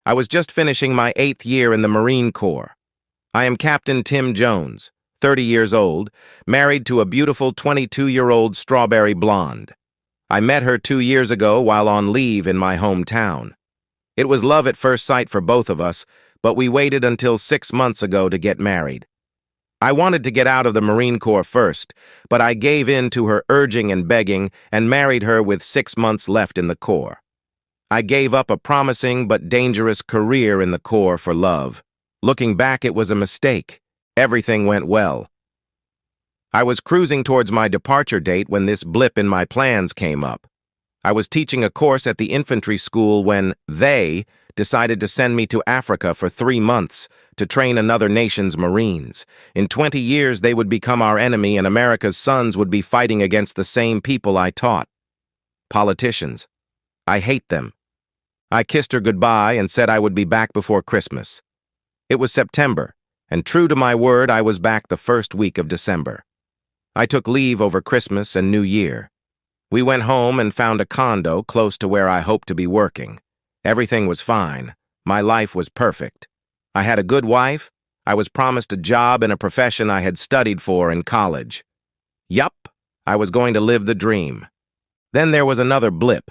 I was just finishing my 8th year in the Marine Corps. I am Captain Tim Jones, 30 years old, married to a beautiful 22-year-old strawberry blonde. I met her 2 years ago while on leave in my hometown. It was love at first sight for both of us, but we waited until 6 months ago to get married. I wanted to get out of the Marine Corps first, but I gave in to her urging and begging and married her with 6 months left in the Corps. I gave up a promising but dangerous career in the Corps for love. Looking back, it was a mistake. Everything went well. I was cruising towards my departure date when this blip in my plans came up. I was teaching a course at the infantry school when they decided to send me to Africa for 3 months to train another nation's Marines. In 20 years, they would become our enemy and America's sons would be fighting against the same people I taught. Politicians. I hate them. I kissed her goodbye and said I would be back before Christmas. It was September, and true to my word, I was back the first week of December. I took leave over Christmas and New Year. We went home and found a condo close to where I hoped to be working. Everything was fine. My life was perfect. I had a good wife. I was promised a job in a profession I had studied for in college. Yup, I was going to live the dream. Then there was another blip.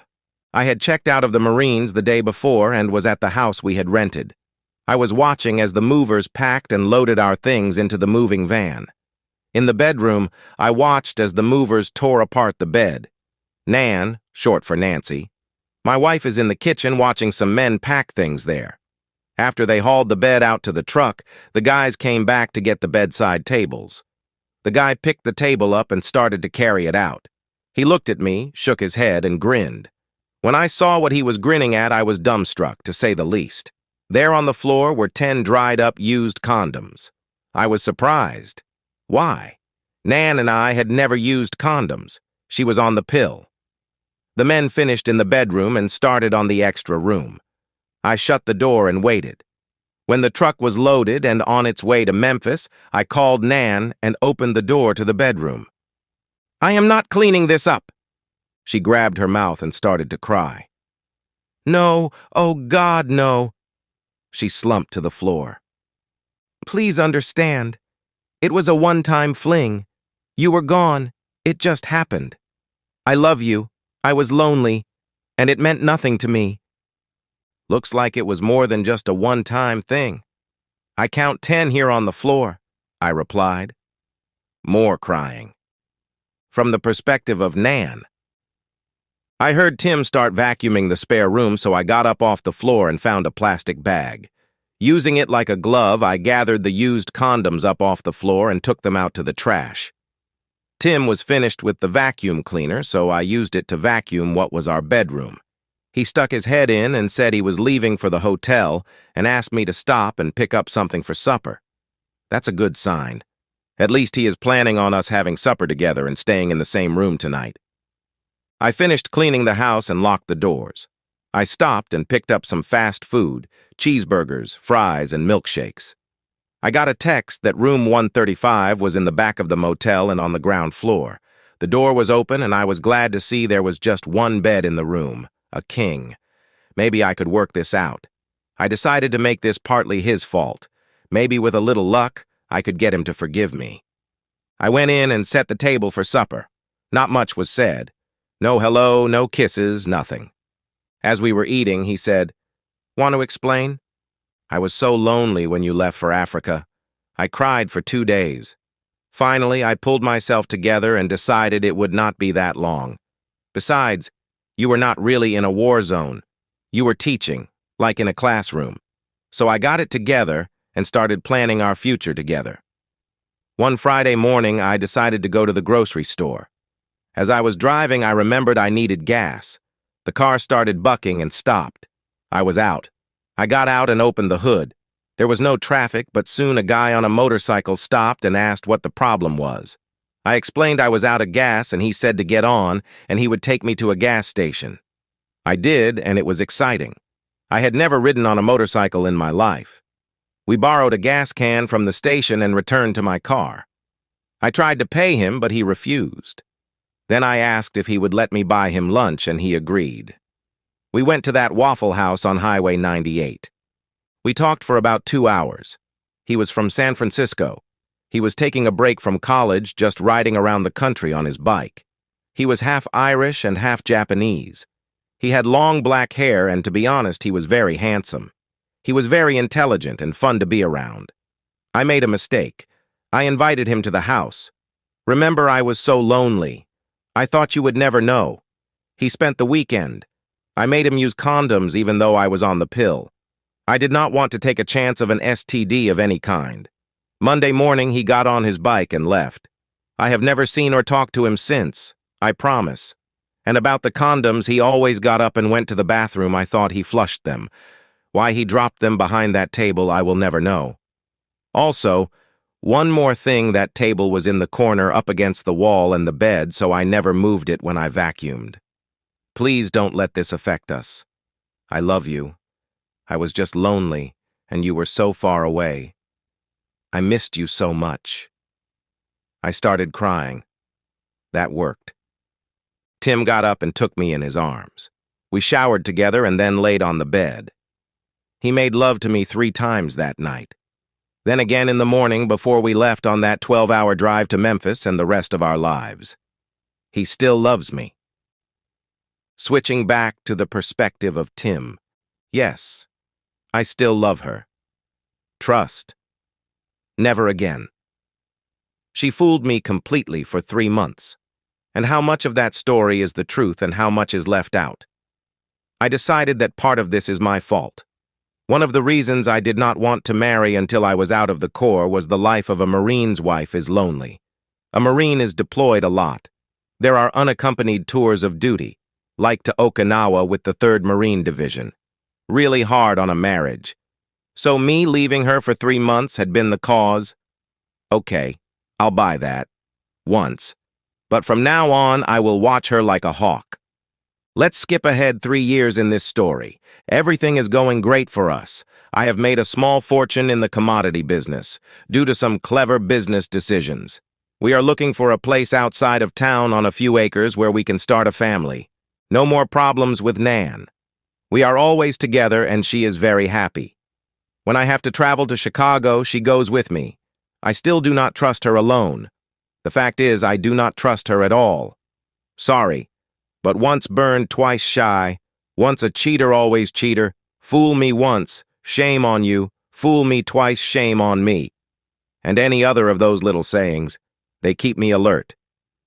I had checked out of the Marines the day before and was at the house we had rented. I was watching as the movers packed and loaded our things into the moving van. In the bedroom, I watched as the movers tore apart the bed. Nan, short for Nancy, my wife is in the kitchen watching some men pack things there. After they hauled the bed out to the truck, the guys came back to get the bedside tables. The guy picked the table up and started to carry it out. He looked at me, shook his head, and grinned. When I saw what he was grinning at, I was dumbstruck, to say the least. There on the floor were 10 dried-up used condoms. I was surprised. Why? Nan and I had never used condoms. She was on the pill. The men finished in the bedroom and started on the extra room. I shut the door and waited. When the truck was loaded and on its way to Memphis, I called Nan and opened the door to the bedroom. "I am not cleaning this up." She grabbed her mouth and started to cry. "No, oh God, no." She slumped to the floor. "Please understand. It was a one-time fling. You were gone. It just happened. I love you. I was lonely, and it meant nothing to me." "Looks like it was more than just a one-time thing. I count 10 here on the floor," I replied. More crying. From the perspective of Nan. I heard Tim start vacuuming the spare room, so I got up off the floor and found a plastic bag. Using it like a glove, I gathered the used condoms up off the floor and took them out to the trash. Tim was finished with the vacuum cleaner, so I used it to vacuum what was our bedroom. He stuck his head in and said he was leaving for the hotel and asked me to stop and pick up something for supper. That's a good sign. At least he is planning on us having supper together and staying in the same room tonight. I finished cleaning the house and locked the doors. I stopped and picked up some fast food, cheeseburgers, fries, and milkshakes. I got a text that room 135 was in the back of the motel and on the ground floor. The door was open and I was glad to see there was just one bed in the room, a king. Maybe I could work this out. I decided to make this partly his fault. Maybe with a little luck, I could get him to forgive me. I went in and set the table for supper. Not much was said. No hello, no kisses, nothing. As we were eating, he said, "Want to explain? I was so lonely when you left for Africa. I cried for 2 days. Finally, I pulled myself together and decided it would not be that long. Besides, you were not really in a war zone. You were teaching, like in a classroom. So I got it together and started planning our future together. One Friday morning, I decided to go to the grocery store. As I was driving, I remembered I needed gas. The car started bucking and stopped. I was out. I got out and opened the hood. There was no traffic, but soon a guy on a motorcycle stopped and asked what the problem was. I explained I was out of gas and he said to get on and he would take me to a gas station. I did, and it was exciting. I had never ridden on a motorcycle in my life. We borrowed a gas can from the station and returned to my car. I tried to pay him, but he refused. Then I asked if he would let me buy him lunch and he agreed. We went to that Waffle House on Highway 98. We talked for about 2 hours. He was from San Francisco. He was taking a break from college, just riding around the country on his bike. He was half Irish and half Japanese. He had long black hair, and to be honest, he was very handsome. He was very intelligent and fun to be around. I made a mistake. I invited him to the house. Remember, I was so lonely. I thought you would never know. He spent the weekend. I made him use condoms even though I was on the pill. I did not want to take a chance of an STD of any kind. Monday morning, he got on his bike and left. I have never seen or talked to him since, I promise. And about the condoms, he always got up and went to the bathroom. I thought he flushed them. Why he dropped them behind that table, I will never know. Also, one more thing, that table was in the corner up against the wall and the bed, so I never moved it when I vacuumed. Please don't let this affect us. I love you. I was just lonely, and you were so far away. I missed you so much. I started crying. That worked. Tim got up and took me in his arms. We showered together and then laid on the bed. He made love to me 3 times that night. Then again in the morning before we left on that 12-hour drive to Memphis and the rest of our lives. He still loves me. Switching back to the perspective of Tim. Yes, I still love her. Trust. Never again. She fooled me completely for 3 months. And how much of that story is the truth and how much is left out? I decided that part of this is my fault. One of the reasons I did not want to marry until I was out of the Corps was the life of a Marine's wife is lonely. A Marine is deployed a lot. There are unaccompanied tours of duty, like to Okinawa with the 3rd Marine Division. Really hard on a marriage. So me leaving her for 3 months had been the cause? Okay, I'll buy that. Once. But from now on, I will watch her like a hawk. Let's skip ahead 3 years in this story. Everything is going great for us. I have made a small fortune in the commodity business, due to some clever business decisions. We are looking for a place outside of town on a few acres where we can start a family. No more problems with Nan. We are always together and she is very happy. When I have to travel to Chicago, she goes with me. I still do not trust her alone. The fact is, I do not trust her at all. Sorry, but once burned, twice shy. Once a cheater, always cheater. Fool me once, shame on you. Fool me twice, shame on me. And any other of those little sayings. They keep me alert.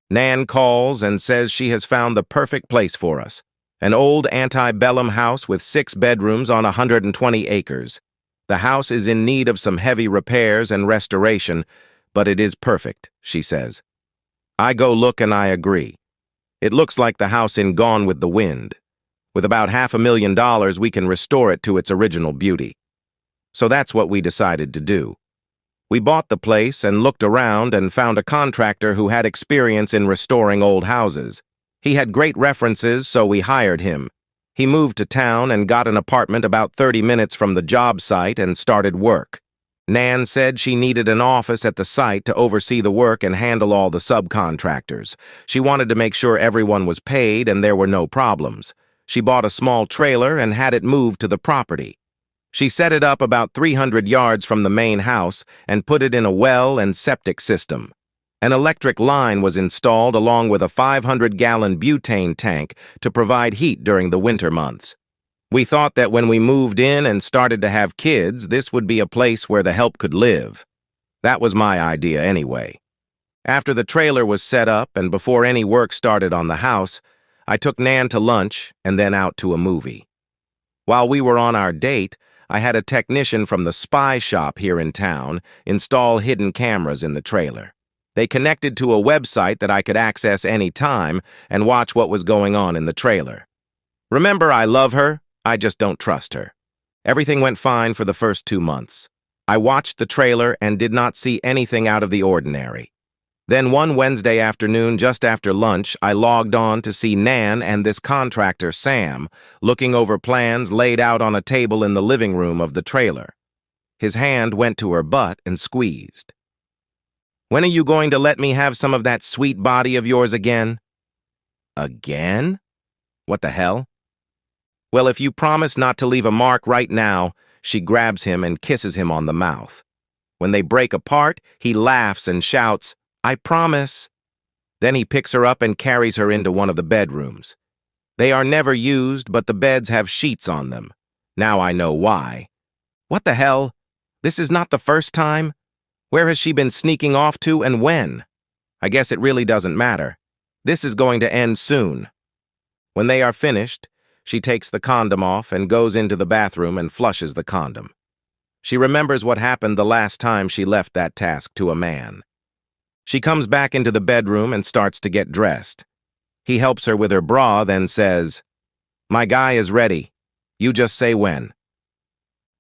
Nan calls and says she has found the perfect place for us. An old antebellum house with 6 bedrooms on 120 acres. The house is in need of some heavy repairs and restoration, but it is perfect, she says. I go look and I agree. It looks like the house in Gone with the Wind. With about $500,000, we can restore it to its original beauty. So that's what we decided to do. We bought the place and looked around and found a contractor who had experience in restoring old houses. He had great references, so we hired him. He moved to town and got an apartment about 30 minutes from the job site and started work. Nan said she needed an office at the site to oversee the work and handle all the subcontractors. She wanted to make sure everyone was paid and there were no problems. She bought a small trailer and had it moved to the property. She set it up about 300 yards from the main house and put it in a well and septic system. An electric line was installed along with a 500-gallon butane tank to provide heat during the winter months. We thought that when we moved in and started to have kids, this would be a place where the help could live. That was my idea anyway. After the trailer was set up and before any work started on the house, I took Nan to lunch and then out to a movie. While we were on our date, I had a technician from the spy shop here in town install hidden cameras in the trailer. They connected to a website that I could access any time and watch what was going on in the trailer. Remember, I love her, I just don't trust her. Everything went fine for the first 2 months. I watched the trailer and did not see anything out of the ordinary. Then one Wednesday afternoon, just after lunch, I logged on to see Nan and this contractor, Sam, looking over plans laid out on a table in the living room of the trailer. His hand went to her butt and squeezed. When are you going to let me have some of that sweet body of yours again? Again? What the hell? Well, if you promise not to leave a mark right now, She grabs him and kisses him on the mouth. When they break apart, he laughs and shouts, "I promise." Then he picks her up and carries her into one of the bedrooms. They are never used, but the beds have sheets on them. Now I know why. What the hell? This is not the first time? Where has she been sneaking off to and when? I guess it really doesn't matter. This is going to end soon. When they are finished, she takes the condom off and goes into the bathroom and flushes the condom. She remembers what happened the last time she left that task to a man. She comes back into the bedroom and starts to get dressed. He helps her with her bra, then says, "My guy is ready. You just say when."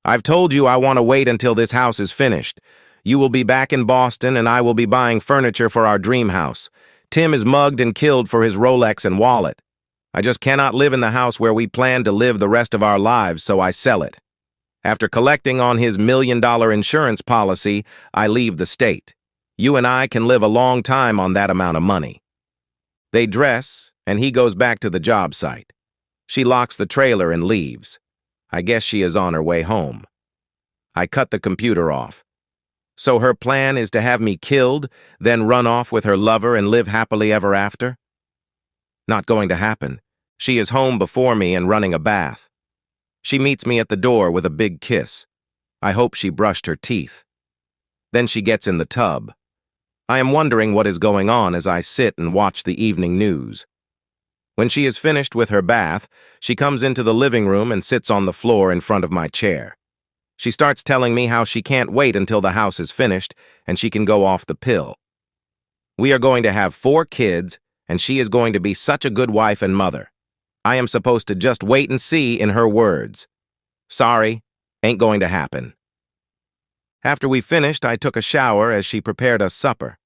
"I've told you I want to wait until this house is finished. You will be back in Boston and I will be buying furniture for our dream house. Tim is mugged and killed for his Rolex and wallet. I just cannot live in the house where we plan to live the rest of our lives, so I sell it. After collecting on his $1 million insurance policy, I leave the state. You and I can live a long time on that amount of money." They dress, and he goes back to the job site. She locks the trailer and leaves. I guess she is on her way home. I cut the computer off. So her plan is to have me killed, then run off with her lover and live happily ever after? Not going to happen. She is home before me and running a bath. She meets me at the door with a big kiss. I hope she brushed her teeth. Then she gets in the tub. I am wondering what is going on as I sit and watch the evening news. When she is finished with her bath, she comes into the living room and sits on the floor in front of my chair. She starts telling me how she can't wait until the house is finished and she can go off the pill. We are going to have 4 kids, and she is going to be such a good wife and mother. I am supposed to just wait and see, in her words. Sorry, ain't going to happen. After we finished, I took a shower as she prepared us supper.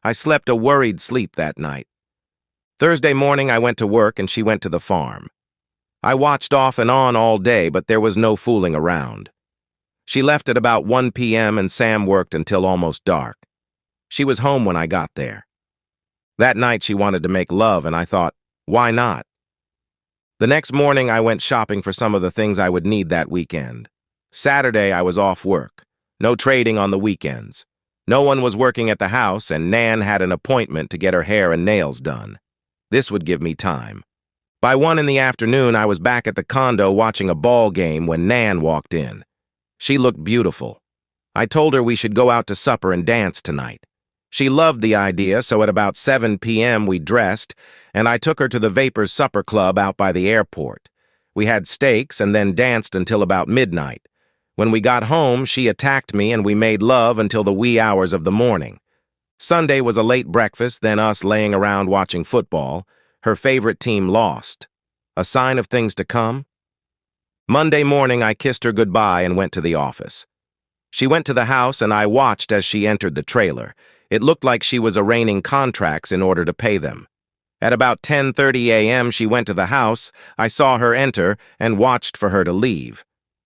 I slept a worried sleep that night. Thursday morning, I went to work and she went to the farm. I watched off and on all day, but there was no fooling around. She left at about 1 p.m. and Sam worked until almost dark. She was home when I got there. That night she wanted to make love, and I thought, why not? The next morning I went shopping for some of the things I would need that weekend. Saturday I was off work. No trading on the weekends. No one was working at the house, and Nan had an appointment to get her hair and nails done. This would give me time. By 1 in the afternoon, I was back at the condo watching a ball game when Nan walked in. She looked beautiful. I told her we should go out to supper and dance tonight. She loved the idea, so at about 7 p.m. we dressed, and I took her to the Vapors Supper Club out by the airport. We had steaks and then danced until about midnight. When we got home, she attacked me and we made love until the wee hours of the morning. Sunday was a late breakfast, then us laying around watching football. Her favorite team lost. A sign of things to come? Monday morning, I kissed her goodbye and went to the office. She went to the house and I watched as she entered the trailer. It looked like she was arraigning contracts in order to pay them. At about 10:30 a.m., she went to the house. I saw her enter and watched for her to leave.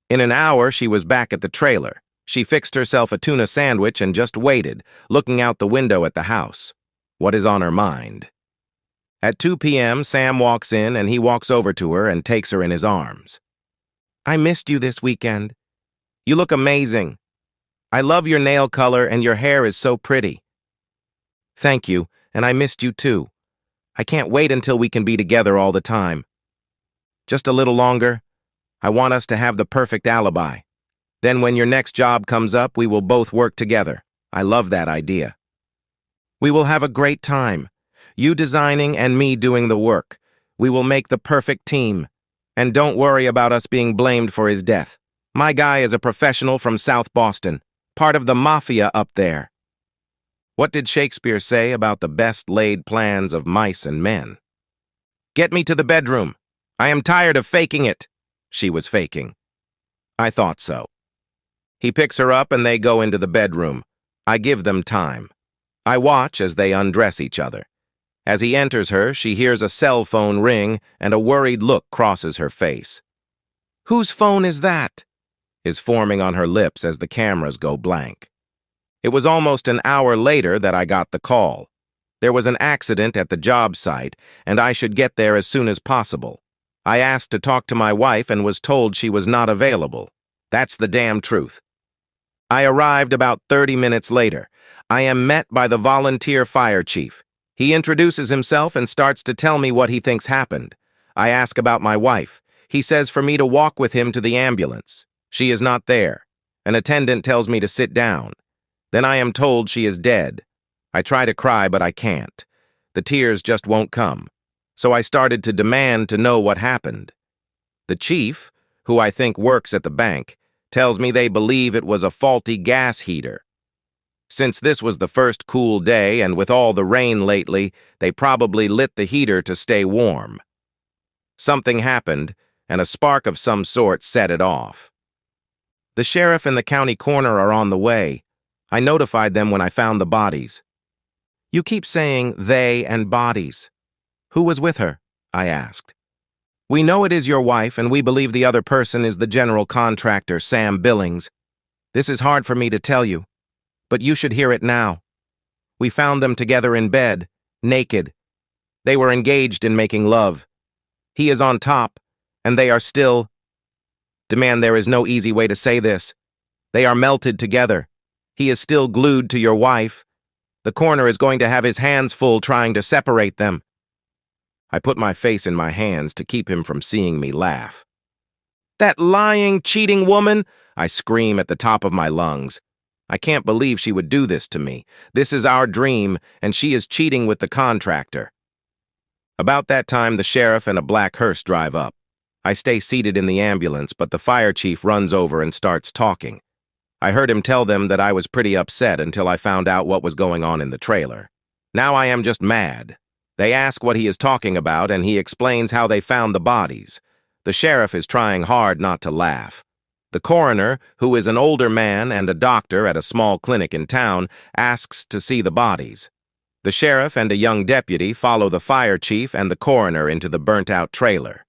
In an hour, she was back at the trailer. She fixed herself a tuna sandwich and just waited, looking out the window at the house. What is on her mind? At 2 p.m., Sam walks in and he walks over to her and takes her in his arms. I missed you this weekend. You look amazing. I love your nail color and your hair is so pretty. Thank you, and I missed you too. I can't wait until we can be together all the time. Just a little longer. I want us to have the perfect alibi. Then when your next job comes up, we will both work together. I love that idea. We will have a great time. You designing and me doing the work. We will make the perfect team. And don't worry about us being blamed for his death. My guy is a professional from South Boston, part of the mafia up there. What did Shakespeare say about the best laid plans of mice and men? Get me to the bedroom. I am tired of faking it. She was faking. I thought so. He picks her up and they go into the bedroom. I give them time. I watch as they undress each other. As he enters her, she hears a cell phone ring and a worried look crosses her face. Whose phone is that? Is forming on her lips as the cameras go blank. It was almost an hour later that I got the call. There was an accident at the job site, and I should get there as soon as possible. I asked to talk to my wife and was told she was not available. That's the damn truth. I arrived about 30 minutes later. I am met by the volunteer fire chief. He introduces himself and starts to tell me what he thinks happened. I ask about my wife. He says for me to walk with him to the ambulance. She is not there. An attendant tells me to sit down. Then I am told she is dead. I try to cry, but I can't. The tears just won't come. So I started to demand to know what happened. The chief, who I think works at the bank, tells me they believe it was a faulty gas heater. Since this was the first cool day and with all the rain lately, they probably lit the heater to stay warm. Something happened, and a spark of some sort set it off. The sheriff and the county coroner are on the way. I notified them when I found the bodies. You keep saying they and bodies. Who was with her? I asked. We know it is your wife, and we believe the other person is the general contractor, Sam Billings. This is hard for me to tell you, but you should hear it now. We found them together in bed, naked. They were engaged in making love. He is on top, and they are still... Demand, there is no easy way to say this. They are melted together. He is still glued to your wife. The coroner is going to have his hands full trying to separate them. I put my face in my hands to keep him from seeing me laugh. That lying, cheating woman! I scream at the top of my lungs. I can't believe she would do this to me. This is our dream, and she is cheating with the contractor. About that time, the sheriff and a black hearse drive up. I stay seated in the ambulance, but the fire chief runs over and starts talking. I heard him tell them that I was pretty upset until I found out what was going on in the trailer. Now I am just mad. They ask what he is talking about, and he explains how they found the bodies. The sheriff is trying hard not to laugh. The coroner, who is an older man and a doctor at a small clinic in town, asks to see the bodies. The sheriff and a young deputy follow the fire chief and the coroner into the burnt-out trailer.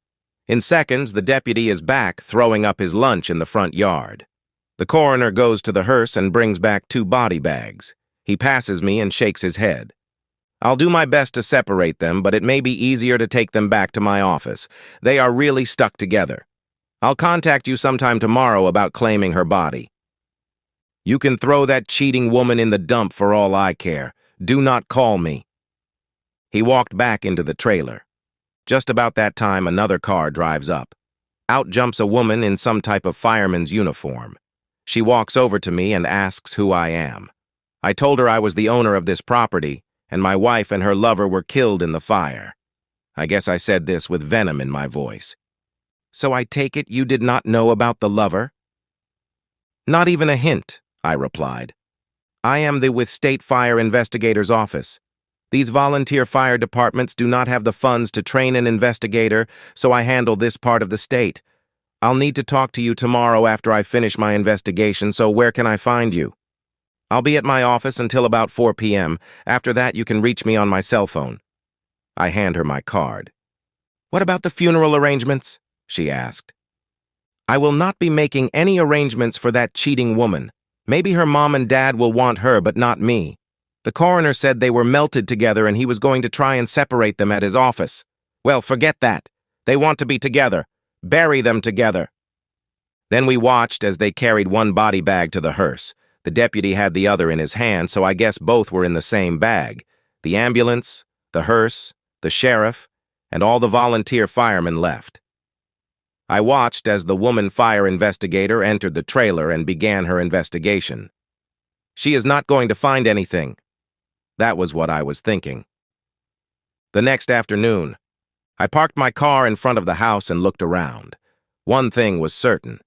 In seconds, the deputy is back, throwing up his lunch in the front yard. The coroner goes to the hearse and brings back 2 body bags. He passes me and shakes his head. I'll do my best to separate them, but it may be easier to take them back to my office. They are really stuck together. I'll contact you sometime tomorrow about claiming her body. You can throw that cheating woman in the dump for all I care. Do not call me. He walked back into the trailer. Just about that time, another car drives up. Out jumps a woman in some type of fireman's uniform. She walks over to me and asks who I am. I told her I was the owner of this property, and my wife and her lover were killed in the fire. I guess I said this with venom in my voice. So I take it you did not know about the lover? Not even a hint, I replied. I am with State Fire Investigator's office. These volunteer fire departments do not have the funds to train an investigator, so I handle this part of the state. I'll need to talk to you tomorrow after I finish my investigation, so where can I find you? I'll be at my office until about 4 p.m. After that, you can reach me on my cell phone. I hand her my card. What about the funeral arrangements? She asked. I will not be making any arrangements for that cheating woman. Maybe her mom and dad will want her, but not me. The coroner said they were melted together and he was going to try and separate them at his office. Well, forget that. They want to be together. Bury them together. Then we watched as they carried one body bag to the hearse. The deputy had the other in his hand, so I guess both were in the same bag. The ambulance, the hearse, the sheriff, and all the volunteer firemen left. I watched as the woman fire investigator entered the trailer and began her investigation. She is not going to find anything. That was what I was thinking. The next afternoon, I parked my car in front of the house and looked around. One thing was certain.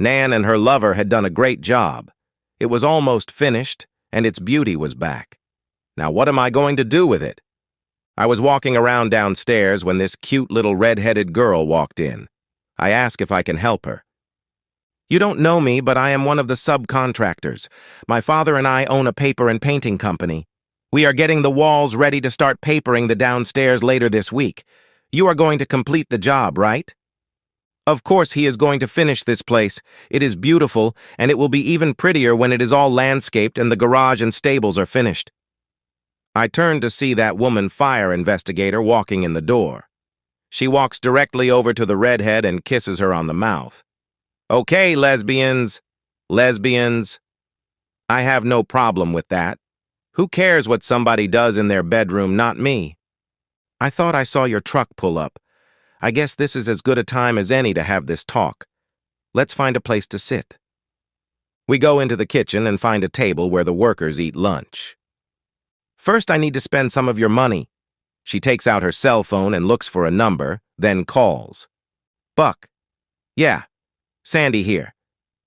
Nan and her lover had done a great job. It was almost finished, and its beauty was back. Now what am I going to do with it? I was walking around downstairs when this cute little red-headed girl walked in. I asked if I can help her. You don't know me, but I am one of the subcontractors. My father and I own a paper and painting company. We are getting the walls ready to start papering the downstairs later this week. You are going to complete the job, right? Of course he is going to finish this place. It is beautiful, and it will be even prettier when it is all landscaped and the garage and stables are finished. I turned to see that woman fire investigator walking in the door. She walks directly over to the redhead and kisses her on the mouth. Okay, lesbians. Lesbians. I have no problem with that. Who cares what somebody does in their bedroom, not me? I thought I saw your truck pull up. I guess this is as good a time as any to have this talk. Let's find a place to sit. We go into the kitchen and find a table where the workers eat lunch. First, I need to spend some of your money. She takes out her cell phone and looks for a number, then calls. Buck. Yeah, Sandy here.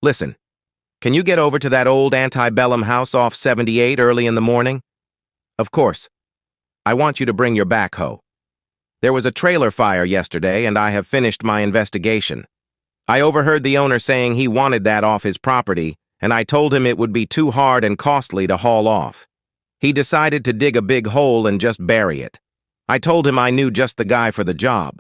Listen, can you get over to that old antebellum house off 78 early in the morning? Of course. I want you to bring your backhoe. There was a trailer fire yesterday, and I have finished my investigation. I overheard the owner saying he wanted that off his property, and I told him it would be too hard and costly to haul off. He decided to dig a big hole and just bury it. I told him I knew just the guy for the job.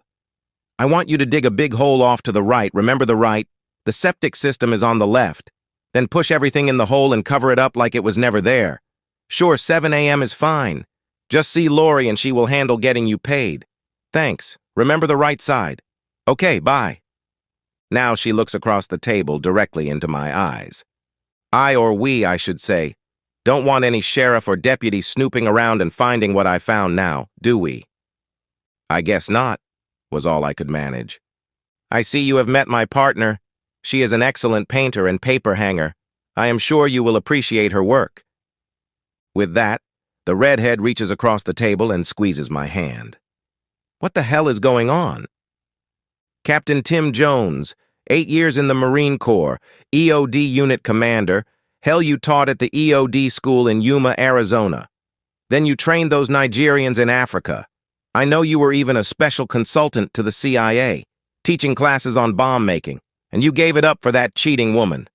I want you to dig a big hole off to the right. Remember the right? The septic system is on the left. Then push everything in the hole and cover it up like it was never there. Sure, 7 a.m. is fine. Just see Lori and she will handle getting you paid. Thanks. Remember the right side. Okay, bye. Now she looks across the table directly into my eyes. I, or we, I should say, don't want any sheriff or deputy snooping around and finding what I found now, do we? I guess not, was all I could manage. I see you have met my partner. She is an excellent painter and paper hanger. I am sure you will appreciate her work. With that, the redhead reaches across the table and squeezes my hand. What the hell is going on? Captain Tim Jones, 8 years in the Marine Corps, EOD unit commander. Hell, you taught at the EOD school in Yuma, Arizona. Then you trained those Nigerians in Africa. I know you were even a special consultant to the CIA, teaching classes on bomb making, and you gave it up for that cheating woman.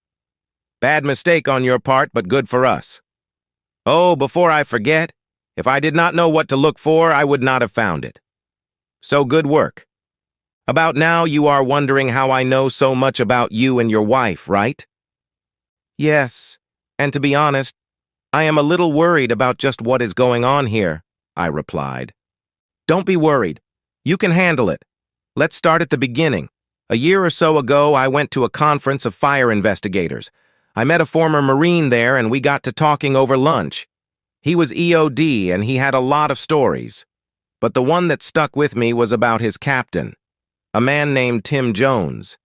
Bad mistake on your part, but good for us. Oh, before I forget, if I did not know what to look for, I would not have found it. So good work. About now, you are wondering how I know so much about you and your wife, right? Yes, and to be honest, I am a little worried about just what is going on here, I replied. Don't be worried. You can handle it. Let's start at the beginning. A year or so ago, I went to a conference of fire investigators. I met a former Marine there, and we got to talking over lunch. He was EOD, and he had a lot of stories. But the one that stuck with me was about his captain, a man named Tim Jones.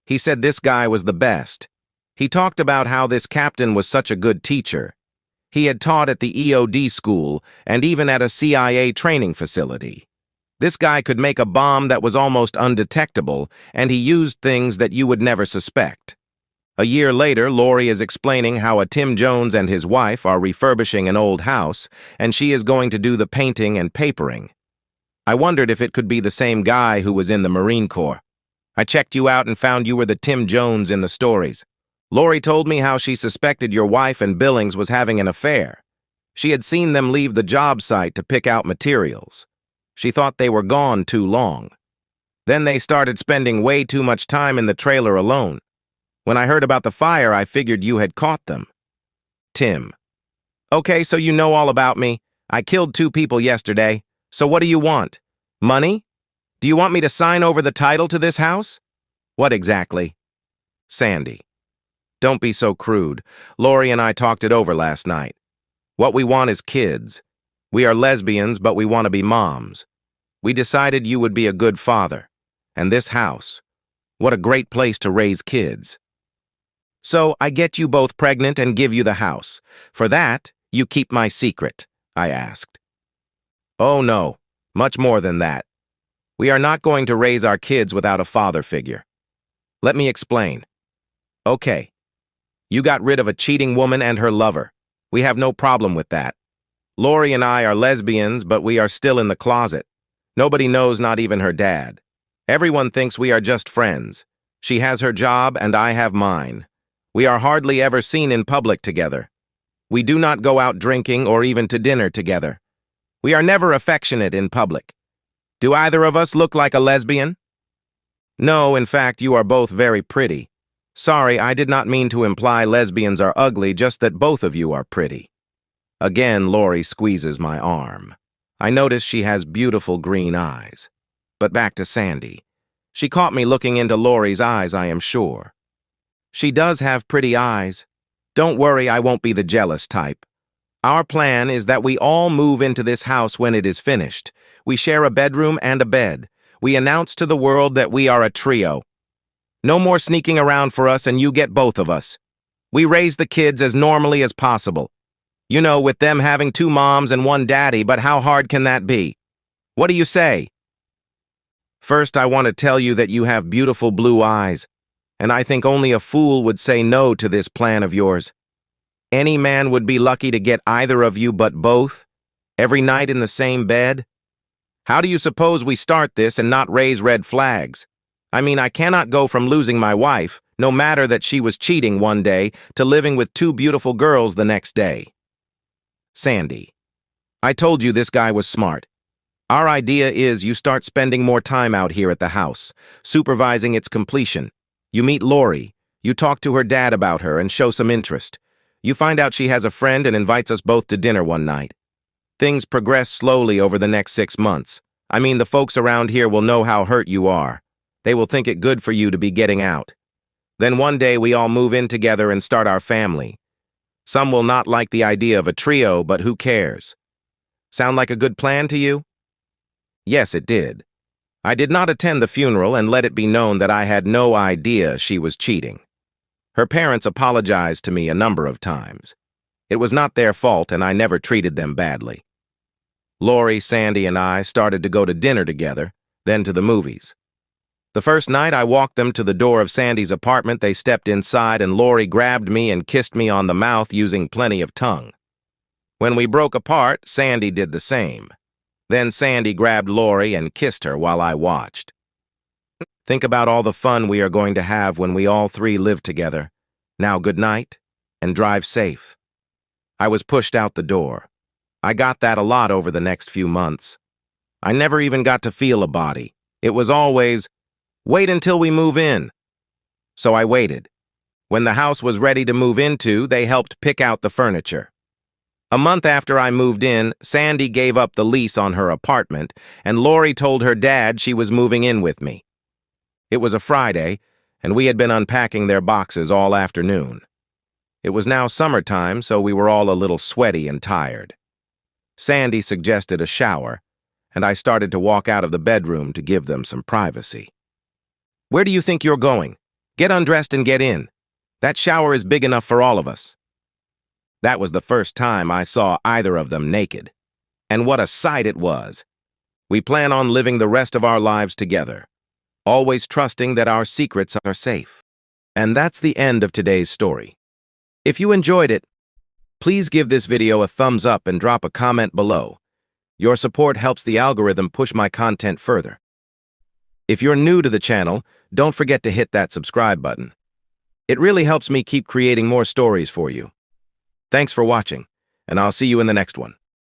He said this guy was the best. He talked about how this captain was such a good teacher. He had taught at the EOD school and even at a CIA training facility. This guy could make a bomb that was almost undetectable, and he used things that you would never suspect. A year later, Lori is explaining how a Tim Jones and his wife are refurbishing an old house, and she is going to do the painting and papering. I wondered if it could be the same guy who was in the Marine Corps. I checked you out and found you were the Tim Jones in the stories. Lori told me how she suspected your wife and Billings was having an affair. She had seen them leave the job site to pick out materials. She thought they were gone too long. Then they started spending way too much time in the trailer alone. When I heard about the fire, I figured you had caught them. Tim. Okay, so you know all about me. I killed 2 people yesterday. So what do you want? Money? Do you want me to sign over the title to this house? What exactly? Sandy. Don't be so crude. Lori and I talked it over last night. What we want is kids. We are lesbians, but we want to be moms. We decided you would be a good father. And this house. What a great place to raise kids. So I get you both pregnant and give you the house. For that, you keep my secret, I asked. Oh no, much more than that. We are not going to raise our kids without a father figure. Let me explain. Okay. You got rid of a cheating woman and her lover. We have no problem with that. Lori and I are lesbians, but we are still in the closet. Nobody knows, not even her dad. Everyone thinks we are just friends. She has her job and I have mine. We are hardly ever seen in public together. We do not go out drinking or even to dinner together. We are never affectionate in public. Do either of us look like a lesbian? No, in fact, you are both very pretty. Sorry, I did not mean to imply lesbians are ugly, just that both of you are pretty. Again, Lori squeezes my arm. I notice she has beautiful green eyes. But back to Sandy. She caught me looking into Lori's eyes, I am sure. She does have pretty eyes. Don't worry, I won't be the jealous type. Our plan is that we all move into this house when it is finished. We share a bedroom and a bed. We announce to the world that we are a trio. No more sneaking around for us, and you get both of us. We raise the kids as normally as possible. You know, with them having 2 moms and 1 daddy, but how hard can that be? What do you say? First, I want to tell you that you have beautiful blue eyes, and I think only a fool would say no to this plan of yours. Any man would be lucky to get either of you, but both, every night in the same bed. How do you suppose we start this and not raise red flags? I mean, I cannot go from losing my wife, no matter that she was cheating one day, to living with 2 beautiful girls the next day. Sandy, I told you this guy was smart. Our idea is you start spending more time out here at the house, supervising its completion. You meet Lori, you talk to her dad about her and show some interest. You find out she has a friend and invites us both to dinner one night. Things progress slowly over the next 6 months. I mean, the folks around here will know how hurt you are. They will think it good for you to be getting out. Then one day we all move in together and start our family. Some will not like the idea of a trio, but who cares? Sound like a good plan to you? Yes, it did. I did not attend the funeral and let it be known that I had no idea she was cheating. Her parents apologized to me a number of times. It was not their fault, and I never treated them badly. Lori, Sandy, and I started to go to dinner together, then to the movies. The first night I walked them to the door of Sandy's apartment, they stepped inside and Lori grabbed me and kissed me on the mouth using plenty of tongue. When we broke apart, Sandy did the same. Then Sandy grabbed Lori and kissed her while I watched. Think about all the fun we are going to have when we all 3 live together. Now good night, and drive safe. I was pushed out the door. I got that a lot over the next few months. I never even got to feel a body. It was always, wait until we move in. So I waited. When the house was ready to move into, they helped pick out the furniture. A month after I moved in, Sandy gave up the lease on her apartment, and Lori told her dad she was moving in with me. It was a Friday, and we had been unpacking their boxes all afternoon. It was now summertime, so we were all a little sweaty and tired. Sandy suggested a shower, and I started to walk out of the bedroom to give them some privacy. Where do you think you're going? Get undressed and get in. That shower is big enough for all of us. That was the first time I saw either of them naked. And what a sight it was. We plan on living the rest of our lives together, always trusting that our secrets are safe. And that's the end of today's story. If you enjoyed it, please give this video a thumbs up and drop a comment below. Your support helps the algorithm push my content further. If you're new to the channel, don't forget to hit that subscribe button. It really helps me keep creating more stories for you. Thanks for watching, and I'll see you in the next one.